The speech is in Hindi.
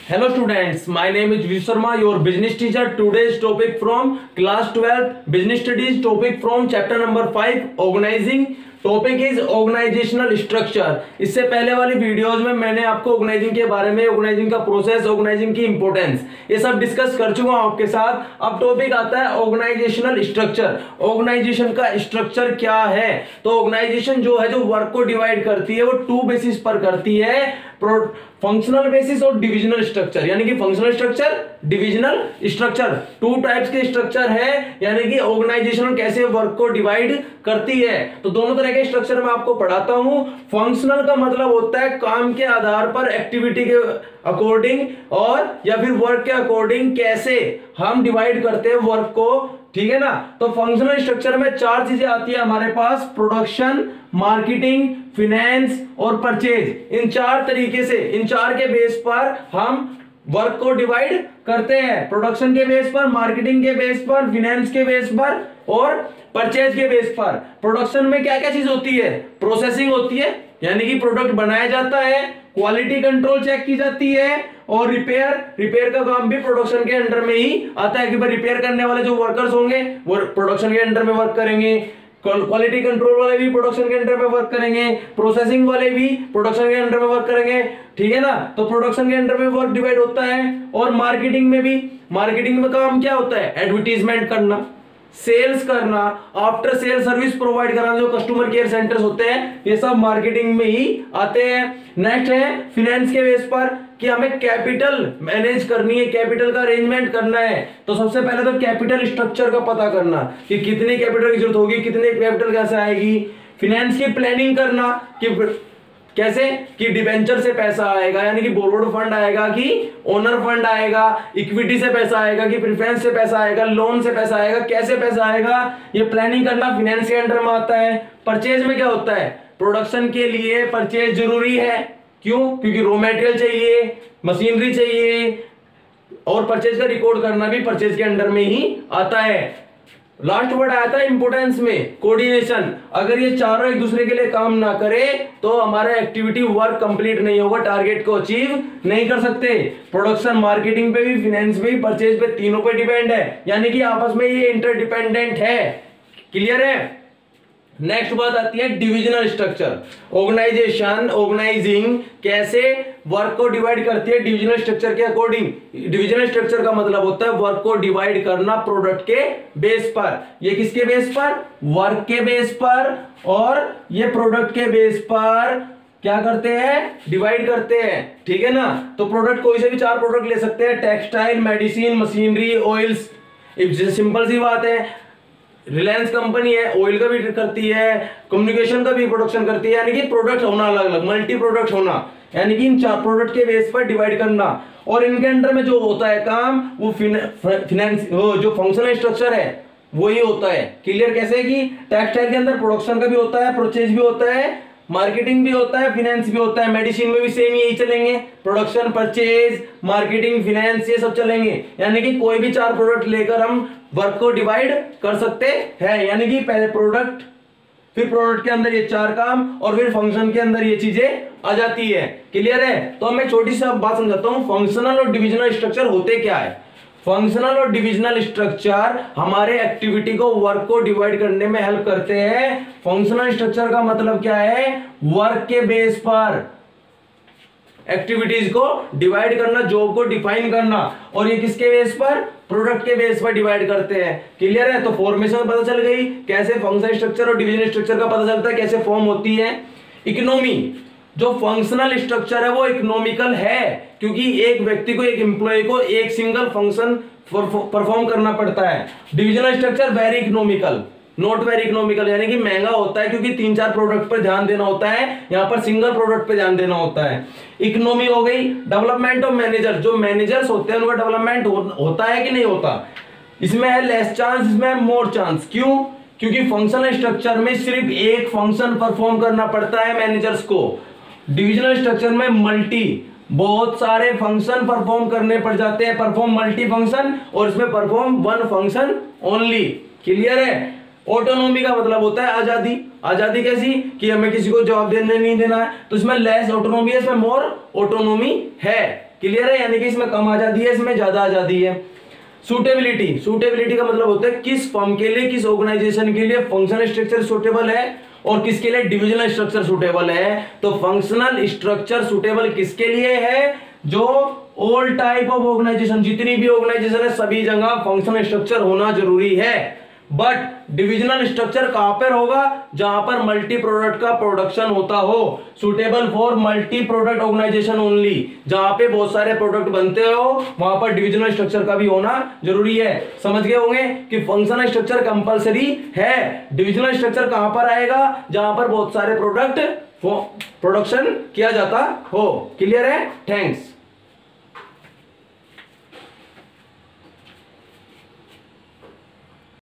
Hello students, my name is Vishnu Sharma, your business teacher. Today's topic from class 12 business studies, topic from chapter number 5 organizing. Topic is organizational structure. इससे पहले वाली वीडियोस में मैंने आपको ऑर्गेनाइजिंग के बारे में, ऑर्गेनाइजिंग का प्रोसेस, ऑर्गेनाइजिंग की इंपॉर्टेंस, ये सब डिस्कस कर चुका हूं आपके साथ। अब टॉपिक आता है ऑर्गेनाइजेशनल स्ट्रक्चर। ऑर्गेनाइजेशन का स्ट्रक्चर क्या है? तो ऑर्गेनाइजेशन जो है, जो वर्क को डिवाइड करती है, वो टू बेसिस पर करती है, फंक्शनल बेसिस और डिविजनल स्ट्रक्चर। यानी कि functional structure, divisional structure, two types के स्ट्रक्चर है। यानी कि ऑर्गेनाइजेशन कैसे वर्क को डिवाइड करती है, तो दोनों तरह के स्ट्रक्चर मैं आपको पढ़ाता हूं। फंक्शनल का मतलब होता है काम के आधार पर, एक्टिविटी के अकॉर्डिंग और या फिर वर्क के अकॉर्डिंग कैसे हम डिवाइड करते हैं वर्क को, ठीक है ना। तो फंक्शनल स्ट्रक्चर में चार चीजें आती है हमारे पास: प्रोडक्शन, मार्केटिंग, फाइनेंस और परचेज। इन चार तरीके से, इन चार के बेस पर हम वर्क को डिवाइड करते हैं। प्रोडक्शन के बेस पर, मार्केटिंग के बेस पर, फाइनेंस के बेस पर और परचेज के बेस पर। प्रोडक्शन में क्या क्या चीज होती है? प्रोसेसिंग होती है, यानी कि प्रोडक्ट बनाया जाता है, क्वालिटी कंट्रोल चेक की जाती है, और रिपेयर का काम भी प्रोडक्शन के अंडर में ही आता है कि भाई रिपेयर करने वाले जो वर्कर्स होंगे वो प्रोडक्शन के अंडर में वर्क करेंगे, क्वालिटी कंट्रोल वाले भी प्रोडक्शन के अंडर में वर्क करेंगे, प्रोसेसिंग वाले भी प्रोडक्शन के अंडर में वर्क करेंगे, ठीक है ना। तो प्रोडक्शन के अंडर में वर्क डिवाइड होता है। और मार्केटिंग में भी, मार्केटिंग में काम क्या होता है? एडवर्टीजमेंट करना, सेल्स करना, आफ्टर सेल सर्विस प्रोवाइड करना, जो कस्टमर केयर सेंटर्स होते हैं, ये सब मार्केटिंग में ही आते हैं। नेक्स्ट है फाइनेंस के बेस पर कि हमें कैपिटल मैनेज करनी है, कैपिटल का अरेंजमेंट करना है। तो सबसे पहले तो कैपिटल स्ट्रक्चर का पता करना कि कितनी कैपिटल की जरूरत होगी, कितने कैपिटल कैसे आएगी। फाइनेंस की प्लानिंग करना कि कैसे, कि डिबेंचर से पैसा आएगा, यानी कि बोरोड फंड आएगा कि ओनर फंड आएगा, इक्विटी से पैसा आएगा कि प्रेफरेंस से पैसा आएगा, लोन से पैसा आएगा, कैसे पैसा आएगा, ये प्लानिंग करना फाइनेंस के अंडर में आता है। परचेज में क्या होता है? प्रोडक्शन के लिए परचेज जरूरी है। क्यों? क्योंकि रॉ मटेरियल चाहिए, मशीनरी चाहिए, और परचेज का रिकॉर्ड करना भी परचेज के अंडर में ही आता है। लास्ट वर्ड आया था इंपोर्टेंस में, कोऑर्डिनेशन। अगर ये चारों एक दूसरे के लिए काम ना करे तो हमारा एक्टिविटी वर्क कंप्लीट नहीं होगा, टारगेट को अचीव नहीं कर सकते। प्रोडक्शन, मार्केटिंग पे भी, फाइनेंस पे भी, परचेज पे, तीनों पे डिपेंड है, यानी कि आपस में ये इंटरडिपेंडेंट है। क्लियर है? नेक्स्ट बात आती है डिविजनल स्ट्रक्चर। ऑर्गेनाइजिंग कैसे वर्क को डिवाइड करती है डिविजनल स्ट्रक्चर के अकॉर्डिंग। डिविजनल स्ट्रक्चर का मतलब होता है वर्क को डिवाइड करना प्रोडक्ट के बेस पर। ये किसके बेस पर? वर्क के बेस पर, और ये प्रोडक्ट के बेस पर क्या करते हैं? डिवाइड करते हैं, ठीक है ना। तो प्रोडक्ट कोई से भी चार प्रोडक्ट ले सकते हैं: textile, medicine, machinery, oils. Simple सी बात है, रिलायंस कंपनी है, ऑयल का भी करती है, कम्युनिकेशन का भी प्रोडक्शन करती है, यानी कि प्रोडक्ट होना अलग अलग, मल्टी प्रोडक्ट होना, यानी कि इन चार प्रोडक्ट के बेस पर डिवाइड करना। और इनके अंडर में जो होता है काम, वो फाइनेंस, वो जो फंक्शनल स्ट्रक्चर है वही होता है। क्लियर? कैसे कि टेक्सटाइल के अंदर प्रोडक्शन का भी होता है, परचेज भी होता है, मार्केटिंग भी होता है, फाइनेंस भी होता है। मेडिसिन में भी सेम यही चलेंगे, प्रोडक्शन, परचेज, मार्केटिंग, फाइनेंस, ये सब चलेंगे। यानी कि कोई भी चार प्रोडक्ट लेकर हम वर्क को डिवाइड कर सकते हैं। यानी कि पहले प्रोडक्ट, फिर प्रोडक्ट के अंदर ये चार काम, और फिर फंक्शन के अंदर ये चीजें आ जाती है। क्लियर है? तो मैं छोटी सी बात समझाता हूं, फंक्शनल और डिविजनल स्ट्रक्चर होते क्या है। फंक्शनल और डिविजनल स्ट्रक्चर हमारे एक्टिविटी को, वर्क को डिवाइड करने में हेल्प करते हैं। फंक्शनल स्ट्रक्चर का मतलब क्या है? वर्क के बेस पर एक्टिविटीज को डिवाइड करना, जॉब को डिफाइन करना। और ये किसके बेस पर? प्रोडक्ट के बेस पर डिवाइड करते हैं। क्लियर है? तो फॉर्मेशन पता चल गई, कैसे फंक्शनल स्ट्रक्चर और डिविजनल स्ट्रक्चर का पता चलता है, कैसे फॉर्म होती है। इकोनॉमी, जो फंक्शनल स्ट्रक्चर है वो इकोनॉमिकल है, क्योंकि एक व्यक्ति को, एक एम्प्लॉय को एक सिंगल फंक्शन परफॉर्म करना पड़ता है। Divisional structure very economical, not very economical, यानी कि महंगा होता है, क्योंकि तीन चार प्रोडक्ट पर ध्यान देना होता है, यहां पर सिंगल प्रोडक्ट पे ध्यान देना होता है। इकोनॉमी हो गई। डेवलपमेंट ऑफ मैनेजर, जो मैनेजर्स होते हैं उनका डेवलपमेंट होता है कि नहीं होता। इसमें है लेस चांस, इसमें है मोर चांस। क्यों? क्योंकि फंक्शनल स्ट्रक्चर में सिर्फ एक फंक्शन परफॉर्म करना पड़ता है मैनेजर्स को। डिविजनल स्ट्रक्चर में बहुत सारे फंक्शन परफॉर्म करने पड़ जाते हैं, परफॉर्म मल्टी फंक्शन, और इसमें perform one function only. Clear है? ऑटोनॉमी का मतलब होता है आजादी। आजादी कैसी? कि हमें किसी को जवाब देने नहीं देना है, तो इसमें लेस ऑटोनॉमी है, इसमें मोर ऑटोनॉमी है। क्लियर है, यानी कि इसमें कम आजादी है, इसमें ज्यादा आजादी है। सूटेबिलिटी, सूटेबिलिटी का मतलब होता है किस फर्म के लिए, किस ऑर्गेनाइजेशन के लिए फंक्शनल स्ट्रक्चर सूटेबल है और किसके लिए डिविजनल स्ट्रक्चर सूटेबल है। तो फंक्शनल स्ट्रक्चर सूटेबल किसके लिए है, जो ऑल टाइप ऑफ ऑर्गेनाइजेशन, जितनी भी ऑर्गेनाइजेशन है सभी जगह फंक्शनल स्ट्रक्चर होना जरूरी है। बट डिविजनल स्ट्रक्चर कहां पर होगा, जहां पर मल्टी प्रोडक्ट का प्रोडक्शन होता हो, suitable for multi product organization only, जहां पे बहुत सारे प्रोडक्ट बनते हो वहां पर डिविजनल स्ट्रक्चर का भी होना जरूरी है। समझ गए होंगे कि फंक्शनल स्ट्रक्चर कंपलसरी है, डिविजनल स्ट्रक्चर कहां पर आएगा, जहां पर बहुत सारे प्रोडक्ट प्रोडक्शन किया जाता हो। क्लियर है, थैंक्स।